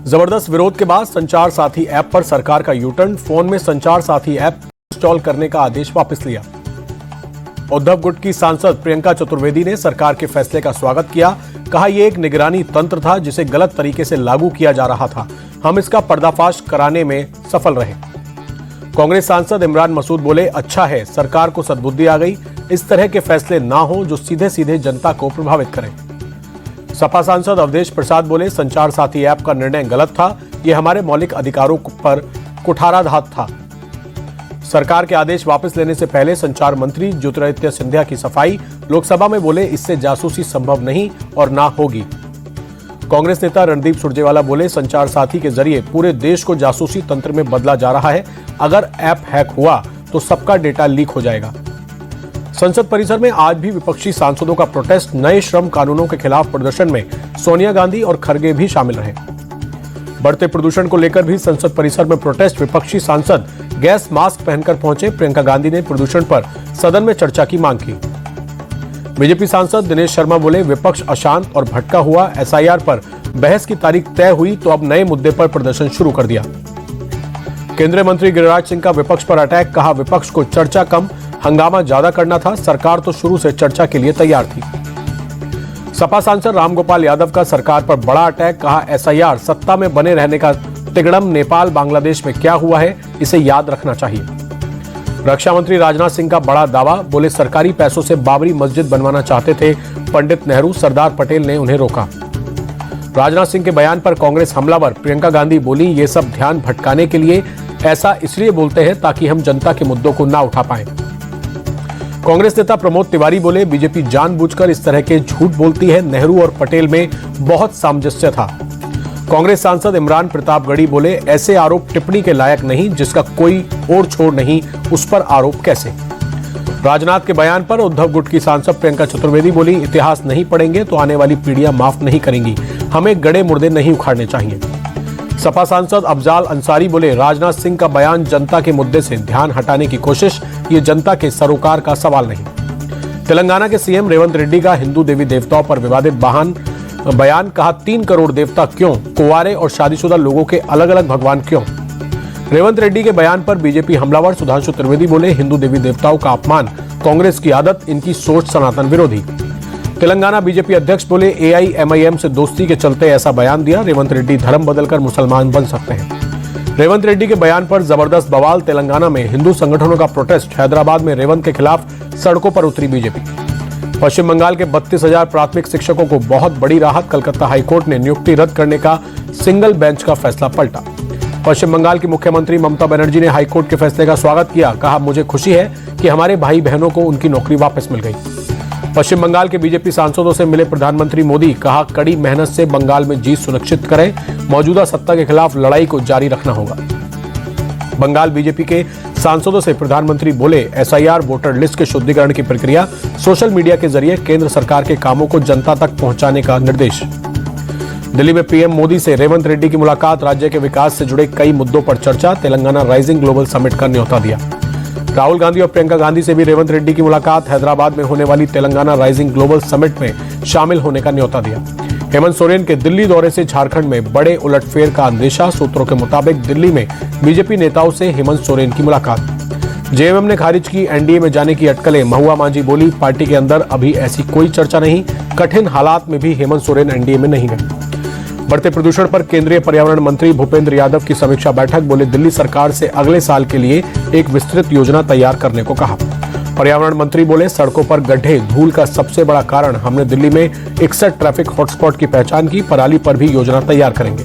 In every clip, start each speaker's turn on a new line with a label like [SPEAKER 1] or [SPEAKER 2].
[SPEAKER 1] जबरदस्त विरोध के बाद संचार साथी ऐप पर सरकार का यूटर्न। फोन में संचार साथी ऐप इंस्टॉल करने का आदेश वापस लिया। उद्धव गुट की सांसद प्रियंका चतुर्वेदी ने सरकार के फैसले का स्वागत किया। कहा, यह एक निगरानी तंत्र था जिसे गलत तरीके से लागू किया जा रहा था। हम इसका पर्दाफाश कराने में सफल रहे। कांग्रेस सांसद इमरान मसूद बोले, अच्छा है सरकार को सद्बुद्धि आ गई। इस तरह के फैसले ना हो जो सीधे सीधे जनता को प्रभावित करें। सपा सांसद अवधेश प्रसाद बोले, संचार साथी ऐप का निर्णय गलत था। यह हमारे मौलिक अधिकारों पर कुठाराघात था। सरकार के आदेश वापस लेने से पहले संचार मंत्री ज्योतिरादित्य सिंधिया की सफाई। लोकसभा में बोले, इससे जासूसी संभव नहीं और ना होगी। कांग्रेस नेता रणदीप सुरजेवाला बोले, संचार साथी के जरिए पूरे देश को जासूसी तंत्र में बदला जा रहा है। अगर ऐप हैक हुआ तो सबका डेटा लीक हो जाएगा। संसद परिसर में आज भी विपक्षी सांसदों का प्रोटेस्ट। नए श्रम कानूनों के खिलाफ प्रदर्शन में सोनिया गांधी और खरगे भी शामिल रहे। बढ़ते प्रदूषण को लेकर भी संसद परिसर में प्रोटेस्ट। विपक्षी सांसद गैस मास्क पहनकर पहुंचे। प्रियंका गांधी ने प्रदूषण पर सदन में चर्चा की मांग की। बीजेपी सांसद दिनेश शर्मा बोले, विपक्ष अशांत और भटका हुआ। एसआईआर पर बहस की तारीख तय हुई तो अब नए मुद्दे पर प्रदर्शन शुरू कर दिया। केंद्रीय मंत्री गिरिराज सिंह का विपक्ष पर अटैक। कहा, विपक्ष को चर्चा कम हंगामा ज्यादा करना था। सरकार तो शुरू से चर्चा के लिए तैयार थी। सपा सांसद रामगोपाल यादव का सरकार पर बड़ा अटैक। कहा, एसआईआर सत्ता में बने रहने का तिगड़म नेपाल बांग्लादेश में क्या हुआ है, इसे याद रखना चाहिए। रक्षा मंत्री राजनाथ सिंह का बड़ा दावा। बोले, सरकारी पैसों से बाबरी मस्जिद बनवाना चाहते थे पंडित नेहरू। सरदार पटेल ने उन्हें रोका। राजनाथ सिंह के बयान पर कांग्रेस हमलावर। प्रियंका गांधी बोली, ये सब ध्यान भटकाने के लिए, ऐसा इसलिए बोलते हैं ताकि हम जनता के मुद्दों को ना उठा पाएं। कांग्रेस नेता प्रमोद तिवारी बोले, बीजेपी जानबूझकर इस तरह के झूठ बोलती है। नेहरू और पटेल में बहुत सामंजस्य था। कांग्रेस सांसद इमरान प्रतापगढ़ी बोले, ऐसे आरोप टिप्पणी के लायक नहीं। जिसका कोई ओर छोर नहीं, उस पर आरोप कैसे। राजनाथ के बयान पर उद्धव गुट की सांसद प्रियंका चतुर्वेदी बोली, इतिहास नहीं पढ़ेंगे तो आने वाली पीढ़ियां माफ नहीं करेंगी। हमें गड़े मुर्दे नहीं उखाड़ने चाहिए। सपा सांसद अफजाल अंसारी बोले, राजनाथ सिंह का बयान जनता के मुद्दे से ध्यान हटाने की कोशिश। ये जनता के सरोकार का सवाल नहीं। तेलंगाना के सीएम रेवंत रेड्डी का हिंदू देवी देवताओं पर विवादित बयान। कहा, 3 करोड़ देवता क्यों, कुंवारे और शादीशुदा लोगों के अलग अलग भगवान क्यों। रेवंत रेड्डी के बयान पर बीजेपी हमलावर सुधांशु त्रिवेदी बोले, हिंदू देवी देवताओं का अपमान कांग्रेस की आदत, इनकी सोच सनातन विरोधी। तेलंगाना बीजेपी अध्यक्ष बोले, एआईएमआईएम से दोस्ती के चलते ऐसा बयान दिया। रेवंत रेड्डी धर्म बदलकर मुसलमान बन सकते हैं। रेवंत रेड्डी के बयान पर जबरदस्त बवाल। तेलंगाना में हिंदू संगठनों का प्रोटेस्ट। हैदराबाद में रेवंत के खिलाफ सड़कों पर उतरी बीजेपी। पश्चिम बंगाल के 32,000 प्राथमिक शिक्षकों को बहुत बड़ी राहत। कलकत्ता हाईकोर्ट ने नियुक्ति रद्द करने का सिंगल बेंच का फैसला पलटा। पश्चिम बंगाल की मुख्यमंत्री ममता बनर्जी ने हाईकोर्ट के फैसले का स्वागत किया। कहा, मुझे खुशी है कि हमारे भाई बहनों को उनकी नौकरी वापस मिल गई। पश्चिम बंगाल के बीजेपी सांसदों से मिले प्रधानमंत्री मोदी। कहा, कड़ी मेहनत से बंगाल में जीत सुनिश्चित करें। मौजूदा सत्ता के खिलाफ लड़ाई को जारी रखना होगा। बंगाल बीजेपी के सांसदों से प्रधानमंत्री बोले, एसआईआर वोटर लिस्ट के शुद्धिकरण की प्रक्रिया सोशल मीडिया के जरिए केंद्र सरकार के कामों को जनता तक पहुंचाने का निर्देश। दिल्ली में पीएम मोदी से रेवंत रेड्डी की मुलाकात। राज्य के विकास से जुड़े कई मुद्दों पर चर्चा। तेलंगाना राइजिंग ग्लोबल समिट का न्योता दिया। राहुल गांधी और प्रियंका गांधी से भी रेवंत रेड्डी की मुलाकात। हैदराबाद में होने वाली तेलंगाना राइजिंग ग्लोबल समिट में शामिल होने का न्योता दिया। हेमंत सोरेन के दिल्ली दौरे से झारखंड में बड़े उलटफेर का अंदेशा। सूत्रों के मुताबिक दिल्ली में बीजेपी नेताओं से हेमंत सोरेन की मुलाकात। जेएमएम ने खारिज की एनडीए में जाने की अटकलें। महुआ मांझी बोली, पार्टी के अंदर अभी ऐसी कोई चर्चा नहीं। कठिन हालात में भी हेमंत सोरेन एनडीए में नहीं गए। बढ़ते प्रदूषण पर केंद्रीय पर्यावरण मंत्री भूपेंद्र यादव की समीक्षा बैठक। बोले, दिल्ली सरकार से अगले साल के लिए एक विस्तृत योजना तैयार करने को कहा। पर्यावरण मंत्री बोले, सड़कों पर गड्ढे धूल का सबसे बड़ा कारण। हमने दिल्ली में 61 ट्रैफिक हॉटस्पॉट की पहचान की। पराली पर भी योजना तैयार करेंगे।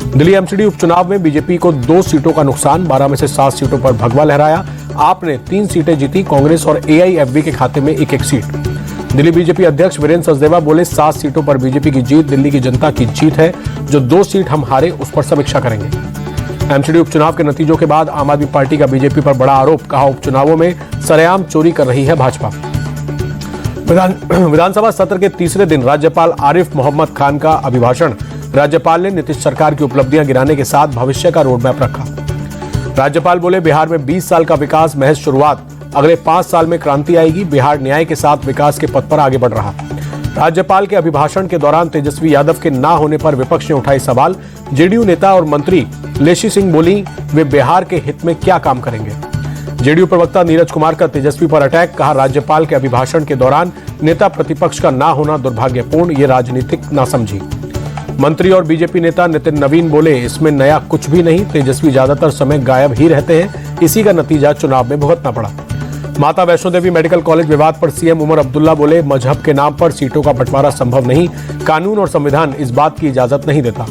[SPEAKER 1] दिल्ली एमसीडी उपचुनाव में बीजेपी को 2 सीटों का नुकसान। 12 में से 7 सीटों पर भगवा लहराया। आप ने 3 सीटें जीती। कांग्रेस और एआईएफबी के खाते में 1-1 सीट। दिल्ली बीजेपी अध्यक्ष वीरेंद्र सचदेवा बोले, 7 सीटों पर बीजेपी की जीत दिल्ली की जनता की जीत है। जो 2 सीट हम हारे उस पर समीक्षा करेंगे। एमसीडी उपचुनाव के नतीजों के बाद आम आदमी पार्टी का बीजेपी पर बड़ा आरोप। कहा, उपचुनावों में सरेआम चोरी कर रही है भाजपा। विधानसभा सत्र के तीसरे दिन राज्यपाल आरिफ मोहम्मद खान का अभिभाषण। राज्यपाल ने नीतीश सरकार की उपलब्धियां गिनाने के साथ भविष्य का रोडमैप रखा। राज्यपाल बोले, बिहार में 20 साल का विकास महज शुरुआत। अगले 5 साल में क्रांति आएगी। बिहार न्याय के साथ विकास के पथ पर आगे बढ़ रहा। राज्यपाल के अभिभाषण के दौरान तेजस्वी यादव के ना होने पर विपक्ष ने उठाई सवाल। जेडीयू नेता और मंत्री लेशी सिंह बोली, वे बिहार के हित में क्या काम करेंगे। जेडीयू प्रवक्ता नीरज कुमार का तेजस्वी पर अटैक, कहा राज्यपाल के अभिभाषण के दौरान नेता प्रतिपक्ष का ना होना दुर्भाग्यपूर्ण, ये राजनीतिक ना समझी। मंत्री और बीजेपी नेता नितिन नवीन बोले, इसमें नया कुछ भी नहीं, तेजस्वी ज्यादातर समय गायब ही रहते हैं, इसी का नतीजा चुनाव में भुगतना पड़ा। माता वैष्णो देवी मेडिकल कॉलेज विवाद पर सीएम उमर अब्दुल्ला बोले, मजहब के नाम पर सीटों का बंटवारा संभव नहीं, कानून और संविधान इस बात की इजाजत नहीं देता।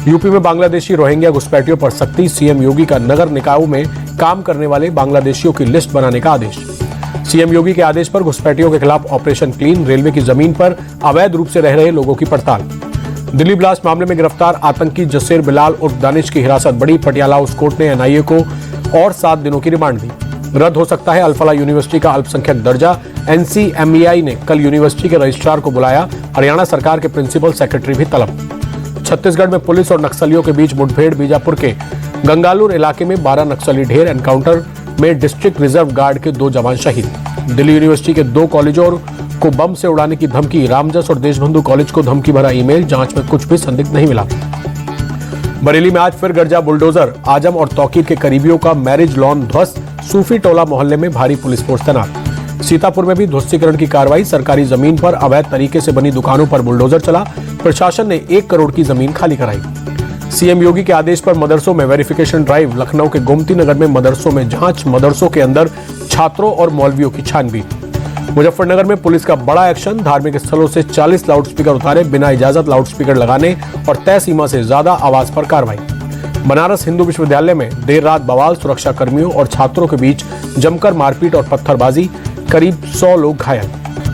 [SPEAKER 1] यूपी में बांग्लादेशी रोहिंग्या घुसपैठियों पर सख्ती, सीएम योगी का नगर निकायों में काम करने वाले बांग्लादेशियों की लिस्ट बनाने का आदेश। सीएम योगी के आदेश पर घुसपैठियों के खिलाफ ऑपरेशन क्लीन, रेलवे की जमीन पर अवैध रूप से रह रहे लोगों की पड़ताल। दिल्ली ब्लास्ट मामले में गिरफ्तार आतंकी जसीर बिलाल उर्फ दानिश की हिरासत बढ़ी, पटियाला हाउस कोर्ट ने एनआईए को और 7 दिनों की रिमांड दी। रद्द हो सकता है अल-फलाह यूनिवर्सिटी का अल्पसंख्यक दर्जा, एनसीएमईआई ने कल यूनिवर्सिटी के रजिस्ट्रार को बुलाया, हरियाणा सरकार के प्रिंसिपल सेक्रेटरी भी तलब। छत्तीसगढ़ में पुलिस और नक्सलियों के बीच मुठभेड़, बीजापुर के गंगालूर इलाके में 12 नक्सली ढेर, एनकाउंटर में डिस्ट्रिक्ट रिजर्व गार्ड के 2 जवान शहीद। दिल्ली यूनिवर्सिटी के 2 कॉलेजों को बम से उड़ाने की धमकी, रामजस और देशबंधु कॉलेज को धमकी भरा ईमेल, जांच में कुछ भी संदिग्ध नहीं मिला। बरेली में आज फिर गरजा बुलडोजर, आजम और तौकीर के करीबियों का मैरिज लॉन ध्वस्त, सूफी टोला मोहल्ले में भारी पुलिस फोर्स तैनात। सीतापुर में भी ध्वस्तीकरण की कार्रवाई, सरकारी जमीन पर अवैध तरीके से बनी दुकानों पर बुलडोजर चला, प्रशासन ने 1 करोड़ की जमीन खाली कराई। सीएम योगी के आदेश पर मदरसों में वेरिफिकेशन ड्राइव, लखनऊ के गोमती नगर में मदरसों में जांच, मदरसों के अंदर छात्रों और मौलवियों की छानबीन। मुजफ्फरनगर में पुलिस का बड़ा एक्शन, धार्मिक स्थलों से 40 लाउडस्पीकर उतारे, बिना इजाजत लाउडस्पीकर लगाने और तय सीमा से ज्यादा आवाज पर कार्रवाई। बनारस हिंदू विश्वविद्यालय में देर रात बवाल, सुरक्षा कर्मियों और छात्रों के बीच जमकर मारपीट और पत्थरबाजी, करीब 100 लोग घायल।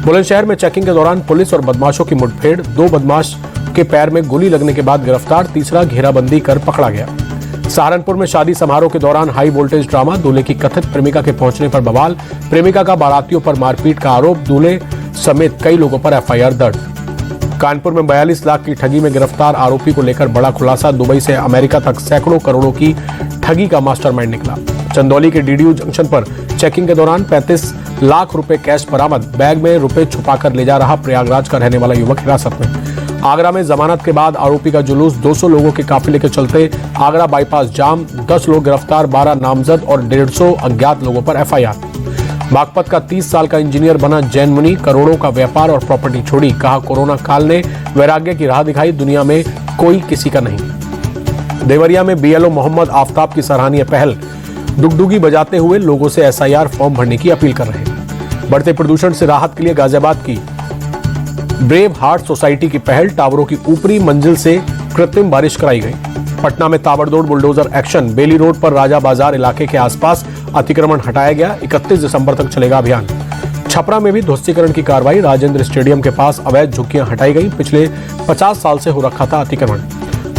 [SPEAKER 1] बुलंदशहर में चेकिंग के दौरान पुलिस और बदमाशों की मुठभेड़, 2 बदमाश के पैर में गोली लगने के बाद गिरफ्तार, तीसरा घेराबंदी कर पकड़ा गया। सहारनपुर में शादी समारोह के दौरान हाई वोल्टेज ड्रामा, दूल्हे की कथित प्रेमिका के पहुंचने पर बवाल, प्रेमिका का बारातियों पर मारपीट का आरोप, दूल्हे समेत कई लोगों पर एफआईआर दर्ज। कानपुर में 42 लाख की ठगी में गिरफ्तार आरोपी को लेकर बड़ा खुलासा, दुबई से अमेरिका तक सैकड़ों करोड़ों की ठगी का मास्टरमाइंड निकला। चंदौली के डीडीयू जंक्शन पर चेकिंग के दौरान 35 लाख रुपए कैश बरामद, बैग में रुपए छुपाकर ले जा रहा प्रयागराज का रहने वाला युवक हिरासत में। आगरा में जमानत के बाद आरोपी का जुलूस, 200 लोगों के काफिले के चलते आगरा बाईपास जाम, 10 लोग गिरफ्तार, 12 नामजद और 150 अज्ञात लोगों पर एफआईआर। बागपत का 30 साल का इंजीनियर बना जैन मुनि, करोड़ों का व्यापार और प्रॉपर्टी छोड़ी, कहा कोरोना काल ने वैराग्य की राह दिखाई, दुनिया में कोई किसी का नहीं। देवरिया में बीएलओ मोहम्मद आफ्ताब की सराहनीय पहल, डुगडुगी बजाते हुए लोगों से एसआईआर फॉर्म भरने की अपील कर रहे हैं। बढ़ते प्रदूषण से राहत के लिए गाजियाबाद की ब्रेव हार्ट सोसाइटी की पहल, टावरों की ऊपरी मंजिल से कृत्रिम बारिश कराई गई। पटना में ताबड़तोड़ बुलडोजर एक्शन, बेली रोड पर राजा बाजार इलाके के आसपास अतिक्रमण हटाया गया, 31 दिसंबर तक चलेगा अभियान। छपरा में भी ध्वस्तीकरण की कार्रवाई, राजेंद्र स्टेडियम के पास अवैध झुग्गियां हटाई गई, पिछले 50 साल से हो रखा था अतिक्रमण।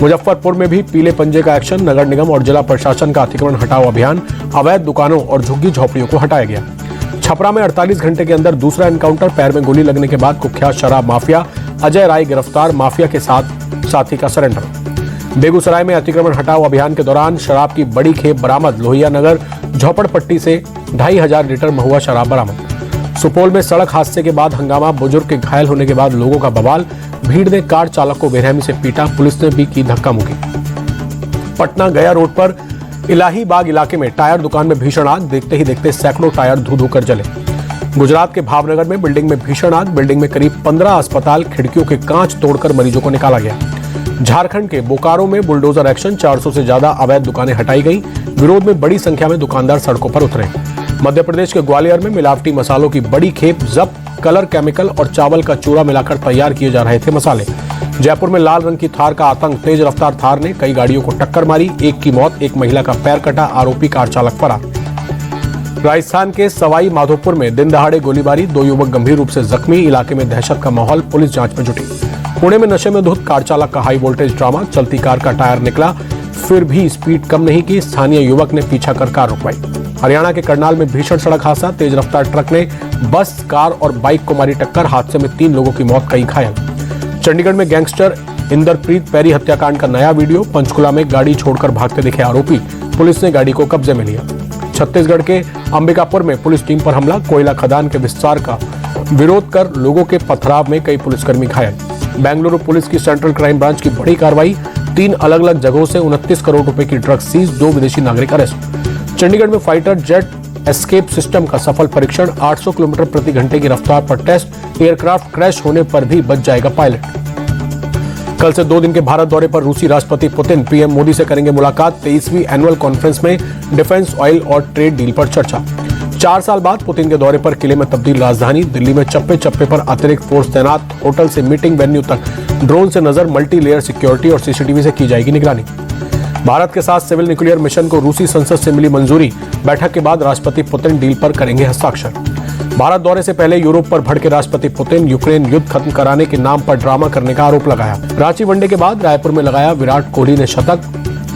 [SPEAKER 1] मुजफ्फरपुर में भी पीले पंजे का एक्शन, नगर निगम और जिला प्रशासन का अतिक्रमण हटाओ अभियान, अवैध दुकानों और झुग्गी झोपड़ियों को हटाया गया। छपरा में 48 घंटे के अंदर दूसरा एनकाउंटर, पैर में गोली लगने के बाद कुख्यात शराब माफिया अजय राय गिरफ्तार, माफिया के साथी का सरेंडर। बेगूसराय में अतिक्रमण हटाओ अभियान के दौरान शराब की बड़ी खेप बरामद, लोहिया नगर झोपड़पट्टी से 2500 लीटर महुआ शराब बरामद। सुपौल में सड़क हादसे के बाद हंगामा, बुजुर्ग के घायल होने के बाद लोगों का बवाल, भीड़ ने कार चालक को बेरहमी से पीटा, पुलिस ने भी की धक्का मुक्की। पटना गया रोड पर इलाही बाग इलाके में टायर दुकान में भीषण आग, देखते ही देखते सैकड़ों टायर धू धू कर जले। गुजरात के भावनगर में बिल्डिंग में भीषण आग, बिल्डिंग में करीब 15 अस्पताल, खिड़कियों के कांच तोड़कर मरीजों को निकाला गया। झारखंड के बोकारो में बुलडोजर एक्शन, 400 से ज्यादा अवैध दुकानें हटाई गई, विरोध में बड़ी संख्या में दुकानदार सड़कों पर उतरे। मध्य प्रदेश के ग्वालियर में मिलावटी मसालों की बड़ी खेप जब्त, कलर केमिकल और चावल का चूरा मिलाकर तैयार किए जा रहे थे मसाले। जयपुर में लाल रंग की थार का आतंक, तेज रफ्तार थार ने कई गाड़ियों को टक्कर मारी, 1 की मौत, 1 महिला का पैर कटा, आरोपी कार चालक फरार। राजस्थान के सवाई माधोपुर में दिन दहाड़े गोलीबारी, 2 युवक गंभीर रूप से जख्मी, इलाके में दहशत का माहौल, पुलिस जांच में जुटी। पुणे में नशे में धुत कार चालक का हाई वोल्टेज ड्रामा, चलती कार का टायर निकला, फिर भी स्पीड कम नहीं की, स्थानीय युवक ने पीछा कर कार रुकवाई। हरियाणा के करनाल में भीषण सड़क हादसा, तेज रफ्तार ट्रक ने बस, कार और बाइक को मारी टक्कर, हादसे में 3 लोगों की मौत, कई घायल। चंडीगढ़ में गैंगस्टर इंदरप्रीत पैरी हत्याकांड का नया वीडियो, पंचकुला में गाड़ी छोड़कर भागते दिखे आरोपी, पुलिस ने गाड़ी को कब्जे में लिया। छत्तीसगढ़ के अंबिकापुर में पुलिस टीम पर हमला, कोयला खदान के विस्तार का विरोध कर लोगों के पथराव में कई पुलिसकर्मी घायल। बेंगलुरु पुलिस की सेंट्रल क्राइम ब्रांच की बड़ी कार्रवाई, 3 अलग-अलग जगहों से 29 करोड़ रुपए की ड्रग्स सीज, 2 विदेशी नागरिक अरेस्ट। चंडीगढ़ में फाइटर जेट एस्केप सिस्टम का सफल परीक्षण, 800 किलोमीटर प्रति घंटे की रफ्तार पर टेस्ट, एयरक्राफ्ट क्रैश होने पर भी बच जाएगा पायलट। कल से 2 दिन के भारत दौरे पर रूसी राष्ट्रपति पुतिन पीएम मोदी से करेंगे मुलाकात। 23वीं एनुअल कॉन्फ्रेंस में डिफेंस, ऑयल और ट्रेड डील पर चर्चा। 4 साल बाद पुतिन के दौरे पर किले में तब्दील राजधानी, दिल्ली में चप्पे चप्पे पर अतिरिक्त फोर्स तैनात, होटल से मीटिंग वेन्यू तक ड्रोन से नजर, मल्टी लेयर सिक्योरिटी और सीसीटीवी से की जाएगी निगरानी। भारत के साथ सिविल न्यूक्लियर मिशन को रूसी संसद से मिली मंजूरी, बैठक के बाद राष्ट्रपति पुतिन डील पर करेंगे हस्ताक्षर। भारत दौरे से पहले यूरोप पर भड़के राष्ट्रपति पुतिन, यूक्रेन युद्ध खत्म कराने के नाम पर ड्रामा करने का आरोप लगाया। रांची वनडे के बाद रायपुर में लगाया विराट कोहली ने शतक।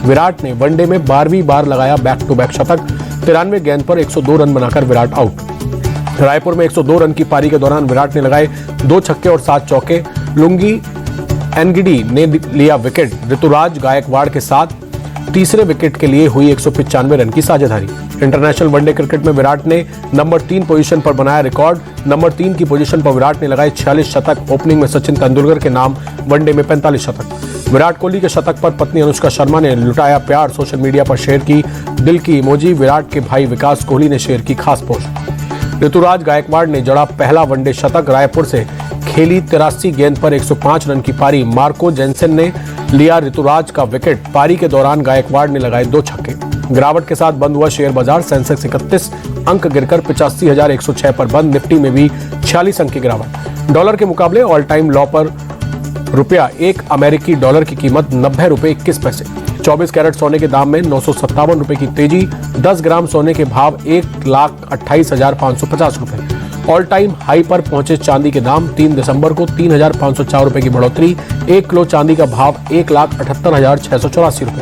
[SPEAKER 1] विराट ने वनडे में 12वीं बार लगाया बैक टू बैक शतक। 93 गेंद पर 102 रन बनाकर विराट आउट। रायपुर में 102 रन की पारी के दौरान विराट ने लगाए 2 छक्के और 7 चौके। लुंगी एनगिडी ने लिया विकेट। ऋतुराज गायकवाड़ के साथ तीसरे विकेट के लिए हुई 195 रन की साझेदारी। इंटरनेशनल वनडे क्रिकेट में विराट ने नंबर 3 पोजीशन पर बनाया रिकॉर्ड। नंबर 3 की पोजीशन पर विराट ने लगाए 46 शतक। ओपनिंग में सचिन तेंदुलकर के नाम वनडे में 45 शतक। विराट कोहली के शतक पर पत्नी अनुष्का शर्मा ने लुटाया प्यार, सोशल मीडिया पर शेयर की दिल की इमोजी। विराट के भाई विकास कोहली ने शेयर की खास पोस्ट। ऋतुराज गायकवाड़ ने जड़ा पहला वनडे शतक। रायपुर से खेली 83 गेंद पर 105 रन की पारी। मार्को जेनसेन ने लिया ऋतुराज का विकेट। पारी के दौरान गायकवाड़ ने लगाए 2 छक्के। गिरावट के साथ बंद हुआ शेयर बाजार, सेंसेक्स 31 अंक गिरकर 85,106 पर बंद। निफ्टी में भी 46 अंक की गिरावट। डॉलर के मुकाबले ऑल टाइम लो पर रुपया 1 अमेरिकी डॉलर की कीमत 90 रुपए 21 पैसे। 24 कैरेट सोने के दाम में 957 रुपए की तेजी। 10 ग्राम सोने के भाव 1,28,550 रुपए। ऑल टाइम हाई पर पहुंचे चांदी के दाम। 3 दिसंबर को 3,504 रुपए की बढ़ोतरी। 1 किलो चांदी का भाव 1,78,684 रुपए।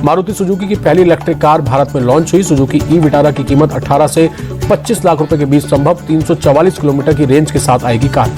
[SPEAKER 1] मारुति सुजुकी की पहली इलेक्ट्रिक कार भारत में लॉन्च हुई। सुजुकी ई विटारा की कीमत 18 से 25 लाख रुपए के बीच संभव। 344 किलोमीटर की रेंज के साथ आएगी कार।